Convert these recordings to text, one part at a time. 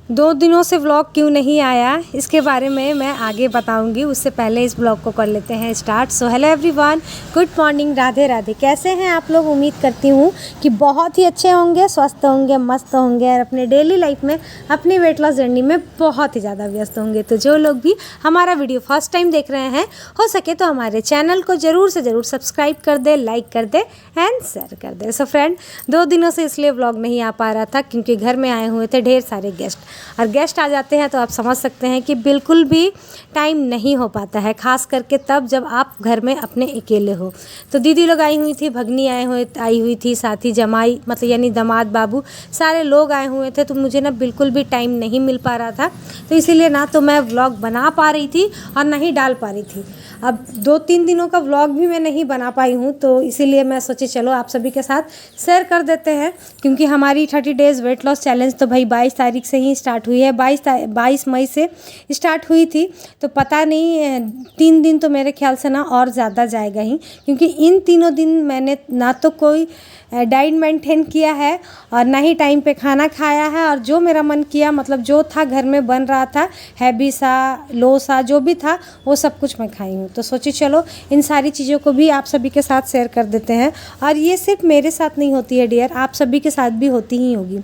2 दिनों से व्लॉग क्यों नहीं आया इसके बारे में मैं आगे बताऊंगी। उससे पहले इस ब्लॉग को कर लेते हैं start. So hello everyone, good morning, Radhe Radhe. कैसे हैं आप लोग? उम्मीद करती हूँ कि बहुत ही अच्छे होंगे, स्वस्थ होंगे, मस्त होंगे और अपने डेली लाइफ में अपनी वेट लॉस जर्नी में बहुत ही ज़्यादा व्यस्त होंगे। तो जो लोग भी हमारा वीडियो फर्स्ट टाइम देख रहे हैं, हो सके तो हमारे चैनल को ज़रूर से ज़रूर सब्सक्राइब कर दे, लाइक कर दे एंड शेयर कर दे। सो फ्रेंड, 2 दिनों से इसलिए व्लॉग नहीं आ पा रहा था क्योंकि घर में आए हुए थे ढेर सारे गेस्ट, और गेस्ट आ जाते हैं तो आप समझ सकते हैं कि बिल्कुल भी टाइम नहीं हो पाता है, खास करके तब जब आप घर में अपने अकेले हो। तो दीदी लोग आई हुई थी, भगनी आई हुई थी, साथ ही जमाई मतलब यानी दामाद बाबू, सारे लोग आए हुए थे। तो मुझे ना बिल्कुल भी टाइम नहीं मिल पा रहा था, तो इसीलिए ना तो मैं व्लॉग बना पा रही थी और ना ही डाल पा रही थी। अब 2-3 दिनों का व्लॉग भी मैं नहीं बना पाई हूँ, तो इसीलिए मैं सोची चलो आप सभी के साथ शेयर कर देते हैं। क्योंकि हमारी 30 डेज़ वेट लॉस चैलेंज तो भाई 22 तारीख से ही स्टार्ट हुई है, 22 मई से स्टार्ट हुई थी। तो पता नहीं 3 दिन तो मेरे ख्याल से ना और ज़्यादा जाएगा ही, क्योंकि इन तीनों दिन मैंने ना तो कोई डाइट मेंटेन किया है और ना ही टाइम पे खाना खाया है, और जो मेरा मन किया मतलब जो था घर में बन रहा था, हैवी सा लो सा जो भी था वो सब कुछ मैं खाई हूँ। तो सोची चलो इन सारी चीज़ों को भी आप सभी के साथ शेयर कर देते हैं। और ये सिर्फ मेरे साथ नहीं होती है डियर, आप सभी के साथ भी होती ही होगी,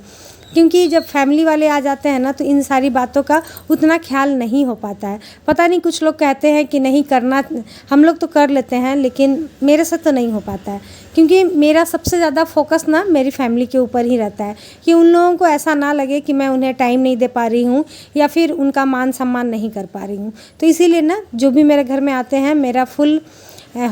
क्योंकि जब फैमिली वाले आ जाते हैं ना तो इन सारी बातों का उतना ख्याल नहीं हो पाता है। पता नहीं, कुछ लोग कहते हैं कि नहीं करना, हम लोग तो कर लेते हैं, लेकिन मेरे से तो नहीं हो पाता है। क्योंकि मेरा सबसे ज़्यादा फोकस ना मेरी फैमिली के ऊपर ही रहता है, कि उन लोगों को ऐसा ना लगे कि मैं उन्हें टाइम नहीं दे पा रही हूँ या फिर उनका मान सम्मान नहीं कर पा रही हूँ। तो इसीलिए ना जो भी मेरे घर में आते हैं, मेरा फुल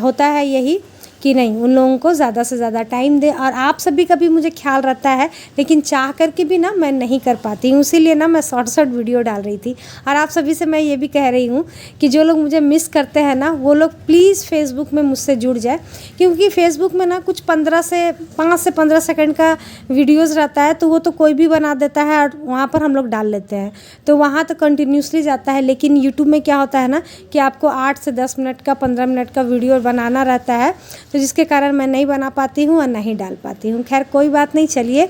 होता है यही कि नहीं, उन लोगों को ज़्यादा से ज़्यादा टाइम दे। और आप सभी का भी मुझे ख्याल रहता है, लेकिन चाह करके भी ना मैं नहीं कर पाती हूँ, इसीलिए ना मैं शॉर्ट वीडियो डाल रही थी। और आप सभी से मैं ये भी कह रही हूँ कि जो लोग मुझे मिस करते हैं ना, वो लोग प्लीज़ फेसबुक में मुझसे जुड़ जाए, क्योंकि फेसबुक में ना कुछ 5 से 15 सेकंड का वीडियोज़ रहता है, तो वो तो कोई भी बना देता है और वहाँ पर हम लोग डाल लेते हैं, तो वहाँ तो कंटिन्यूसली जाता है। लेकिन यूट्यूब में क्या होता है ना कि आपको 8 से 10 मिनट का, 15 मिनट का वीडियो बनाना रहता है, तो जिसके कारण मैं नहीं बना पाती हूँ और नहीं डाल पाती हूँ। खैर कोई बात नहीं, चलिए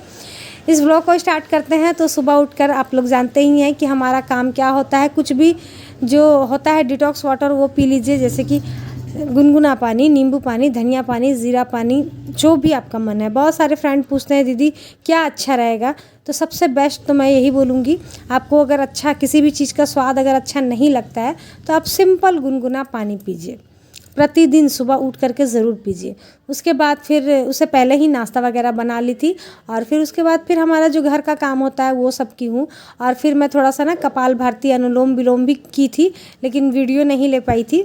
इस व्लॉग को स्टार्ट करते हैं। तो सुबह उठकर आप लोग जानते ही हैं कि हमारा काम क्या होता है, कुछ भी जो होता है डिटॉक्स वाटर वो पी लीजिए, जैसे कि गुनगुना पानी, नींबू पानी, धनिया पानी, ज़ीरा पानी, जो भी आपका मन है। बहुत सारे फ्रेंड पूछते हैं दीदी क्या अच्छा रहेगा, तो सबसे बेस्ट तो मैं यही बोलूँगी, आपको अगर अच्छा किसी भी चीज़ का स्वाद अगर अच्छा नहीं लगता है तो आप सिंपल गुनगुना पानी पीजिए, प्रतिदिन सुबह उठ करके ज़रूर पीजिए। उसके बाद फिर उससे पहले ही नाश्ता वगैरह बना ली थी, और फिर उसके बाद फिर हमारा जो घर का काम होता है वो सब की हूँ। और फिर मैं थोड़ा सा ना कपाल भारती, अनुलोम विलोम भी की थी, लेकिन वीडियो नहीं ले पाई थी,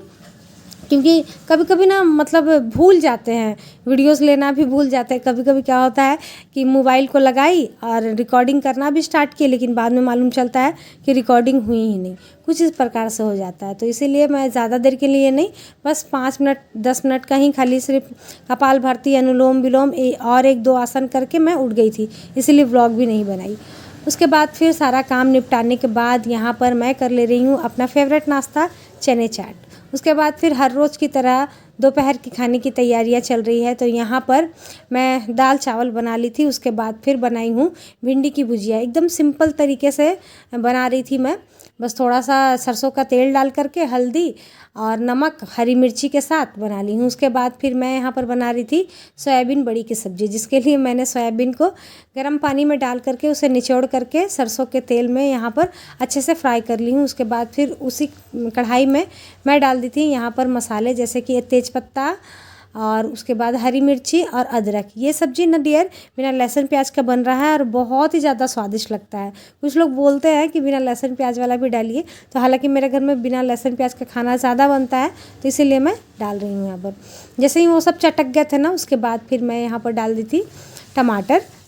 क्योंकि कभी कभी ना मतलब भूल जाते हैं, वीडियोस लेना भी भूल जाते हैं। कभी कभी क्या होता है कि मोबाइल को लगाई और रिकॉर्डिंग करना भी स्टार्ट किए, लेकिन बाद में मालूम चलता है कि रिकॉर्डिंग हुई ही नहीं, कुछ इस प्रकार से हो जाता है। तो इसीलिए मैं ज़्यादा देर के लिए नहीं, बस 5 मिनट 10 मिनट का ही खाली सिर्फ कपाल भारती, अनुलोम विलोम और 1-2 आसन करके मैं उठ गई थी, इसीलिए व्लॉग भी नहीं बनाई। उसके बाद फिर सारा काम निपटाने के बाद यहाँ पर मैं कर ले रही हूँ अपना फेवरेट नाश्ता, चने चाट। उसके बाद फिर हर रोज़ की तरह दोपहर की खाने की तैयारियां चल रही है। तो यहाँ पर मैं दाल चावल बना ली थी, उसके बाद फिर बनाई हूँ भिंडी की भुजिया। एकदम सिंपल तरीके से बना रही थी मैं, बस थोड़ा सा सरसों का तेल डाल करके, हल्दी और नमक, हरी मिर्ची के साथ बना ली हूँ। उसके बाद फिर मैं यहाँ पर बना रही थी सोयाबीन बड़ी की सब्ज़ी, जिसके लिए मैंने सोयाबीन को गर्म पानी में डाल करके उसे निचोड़ करके सरसों के तेल में यहाँ पर अच्छे से फ्राई कर ली हूँ। उसके बाद फिर उसी कढ़ाई में मैं डाल दी थी यहाँ पर मसाले, जैसे कि तेज़पत्ता और उसके बाद हरी मिर्ची और अदरक। ये सब्ज़ी ना डियर बिना लहसुन प्याज का बन रहा है और बहुत ही ज़्यादा स्वादिष्ट लगता है। कुछ लोग बोलते हैं कि बिना लहसुन प्याज वाला भी डालिए, तो हालांकि मेरे घर में बिना लहसुन प्याज का खाना ज़्यादा बनता है, तो इसीलिए मैं डाल रही हूँ यहाँ पर। जैसे ही वो सब चटक गए थे ना, उसके बाद फिर मैं यहाँ पर डाल दी थी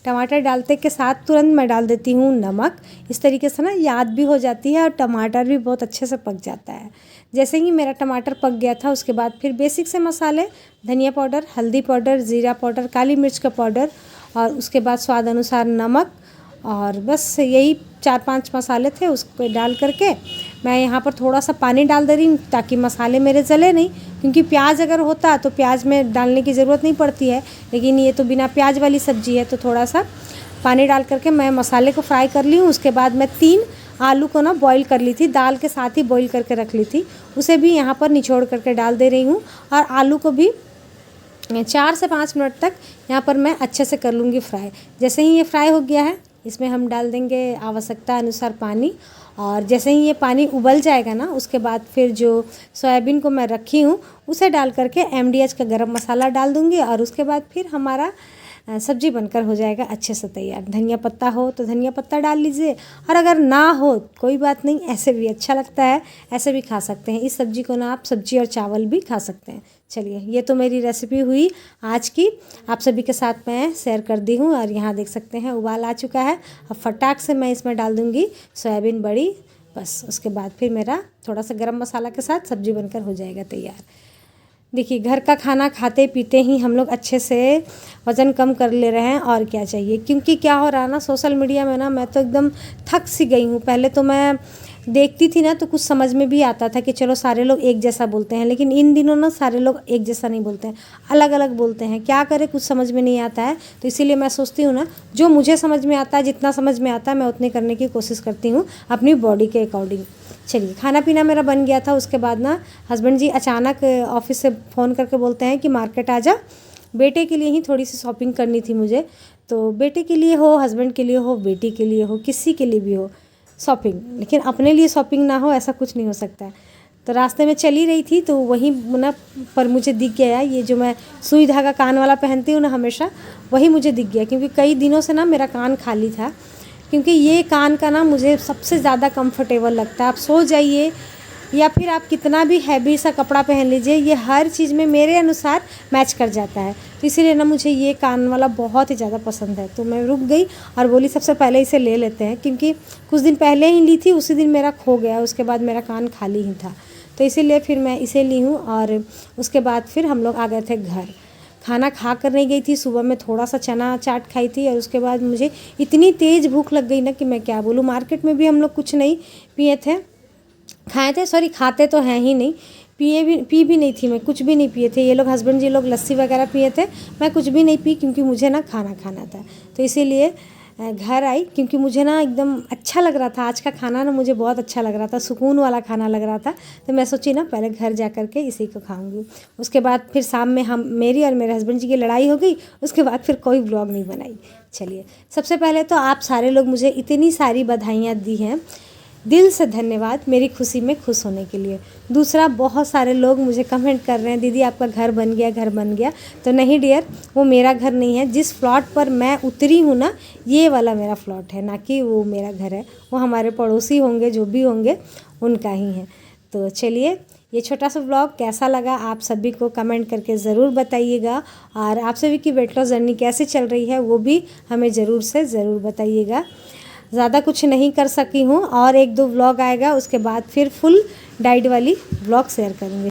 टमाटर डालते के साथ तुरंत मैं डाल देती हूँ नमक। इस तरीके से ना याद भी हो जाती है और टमाटर भी बहुत अच्छे से पक जाता है। जैसे ही मेरा टमाटर पक गया था, उसके बाद फिर बेसिक से मसाले, धनिया पाउडर, हल्दी पाउडर, ज़ीरा पाउडर, काली मिर्च का पाउडर, और उसके बाद स्वाद अनुसार नमक, और बस यही 4-5 मसाले थे, उसको डाल करके मैं यहाँ पर थोड़ा सा पानी डाल दे रही हूँ ताकि मसाले मेरे जले नहीं। क्योंकि प्याज अगर होता तो प्याज में डालने की ज़रूरत नहीं पड़ती है, लेकिन ये तो बिना प्याज वाली सब्ज़ी है, तो थोड़ा सा पानी डाल करके मैं मसाले को फ्राई कर ली हूँ। उसके बाद मैं 3 आलू को ना बॉईल कर ली थी, दाल के साथ ही बॉईल करके रख ली थी, उसे भी यहाँ पर निचोड़ करके डाल दे रही हूँ। और आलू को भी 4 से 5 मिनट तक यहाँ पर मैं अच्छे से कर लूँगी फ्राई। जैसे ही ये फ्राई हो गया है, इसमें हम डाल देंगे आवश्यकता अनुसार पानी। और जैसे ही ये पानी उबल जाएगा ना, उसके बाद फिर जो सोयाबीन को मैं रखी हूँ उसे डाल करके MDH का गरम मसाला डाल दूँगी। और उसके बाद फिर हमारा सब्जी बनकर हो जाएगा अच्छे से तैयार। धनिया पत्ता हो तो धनिया पत्ता डाल लीजिए, और अगर ना हो कोई बात नहीं, ऐसे भी अच्छा लगता है, ऐसे भी खा सकते हैं। इस सब्जी को ना आप सब्जी और चावल भी खा सकते हैं। चलिए, ये तो मेरी रेसिपी हुई आज की, आप सभी के साथ मैं शेयर कर दी हूँ। और यहाँ देख सकते हैं उबाल आ चुका है। अब फटाक से मैं इसमें डाल दूँगी सोयाबीन बड़ी, बस उसके बाद फिर मेरा थोड़ा सा गरम मसाला के साथ सब्जी बनकर हो जाएगा तैयार। देखिए, घर का खाना खाते पीते ही हम लोग अच्छे से वज़न कम कर ले रहे हैं, और क्या चाहिए। क्योंकि क्या हो रहा है ना, सोशल मीडिया में ना मैं तो एकदम थक सी गई हूँ। पहले तो मैं देखती थी ना तो कुछ समझ में भी आता था कि चलो सारे लोग एक जैसा बोलते हैं, लेकिन इन दिनों ना सारे लोग एक जैसा नहीं बोलते हैं, अलग अलग बोलते हैं। क्या करें, कुछ समझ में नहीं आता है। तो इसीलिए मैं सोचती हूँ ना, जो मुझे समझ में आता है, जितना समझ में आता है मैं उतने करने की कोशिश करती हूँ अपनी बॉडी के अकॉर्डिंग। चलिए, खाना पीना मेरा बन गया था। उसके बाद ना हस्बैंड जी अचानक ऑफिस से फ़ोन करके बोलते हैं कि मार्केट आ जा, बेटे के लिए ही थोड़ी सी शॉपिंग करनी थी मुझे। तो बेटे के लिए हो, हस्बैंड के लिए हो, बेटी के लिए हो, किसी के लिए भी हो शॉपिंग, लेकिन अपने लिए शॉपिंग ना हो, ऐसा कुछ नहीं हो सकता है। तो रास्ते में चली रही थी तो वहीं ना पर मुझे दिख गया ये जो मैं सुई धागा कान वाला पहनती हूँ ना हमेशा, वही मुझे दिख गया। क्योंकि कई दिनों से ना मेरा कान खाली था, क्योंकि ये कान का ना मुझे सबसे ज़्यादा कंफर्टेबल लगता है। आप सो जाइए या फिर आप कितना भी हैवी सा कपड़ा पहन लीजिए, ये हर चीज़ में मेरे अनुसार मैच कर जाता है। तो इसीलिए ना मुझे ये कान वाला बहुत ही ज़्यादा पसंद है। तो मैं रुक गई और बोली सबसे पहले इसे ले लेते हैं, क्योंकि कुछ दिन पहले ही ली थी, उसी दिन मेरा खो गया, उसके बाद मेरा कान खाली ही था। तो इसीलिए फिर मैं इसे ली हूँ। और उसके बाद फिर हम लोग आ गए थे घर। खाना खा कर नहीं गई थी, सुबह में थोड़ा सा चना चाट खाई थी, और उसके बाद मुझे इतनी तेज़ भूख लग गई ना कि मैं क्या बोलूँ। मार्केट में भी हम लोग कुछ नहीं पिए थे, खाए थे, सॉरी खाते तो हैं ही नहीं, पी भी नहीं थी मैं, कुछ भी नहीं पिए थे। ये लोग हस्बैंड जी लोग लस्सी वगैरह पिए थे, मैं कुछ भी नहीं पी, क्योंकि मुझे ना खाना था। तो इसीलिए घर आई, क्योंकि मुझे ना एकदम अच्छा लग रहा था। आज का खाना ना मुझे बहुत अच्छा लग रहा था, सुकून वाला खाना लग रहा था। तो मैं सोची ना पहले घर जा कर के इसी को खाऊंगी। उसके बाद फिर शाम में मेरी और मेरे हस्बैंड जी की लड़ाई हो गई। उसके बाद फिर कोई व्लॉग नहीं बनाई। चलिए, सबसे पहले तो आप सारे लोग मुझे इतनी सारी बधाइयाँ दी हैं, दिल से धन्यवाद मेरी खुशी में खुश होने के लिए। दूसरा, बहुत सारे लोग मुझे कमेंट कर रहे हैं, दीदी आपका घर बन गया, घर बन गया। तो नहीं डियर, वो मेरा घर नहीं है। जिस प्लॉट पर मैं उतरी हूँ ना, ये वाला मेरा प्लॉट है, ना कि वो मेरा घर है। वो हमारे पड़ोसी होंगे, जो भी होंगे उनका ही है। तो चलिए, ये छोटा सा व्लॉग कैसा लगा आप सभी को कमेंट करके ज़रूर बताइएगा। और आप सभी की वेट लॉस जर्नी कैसे चल रही है वो भी हमें ज़रूर बताइएगा। ज़्यादा कुछ नहीं कर सकी हूँ, और 1-2 व्लॉग आएगा, उसके बाद फिर फुल डाइट वाली व्लॉग शेयर करूँगी।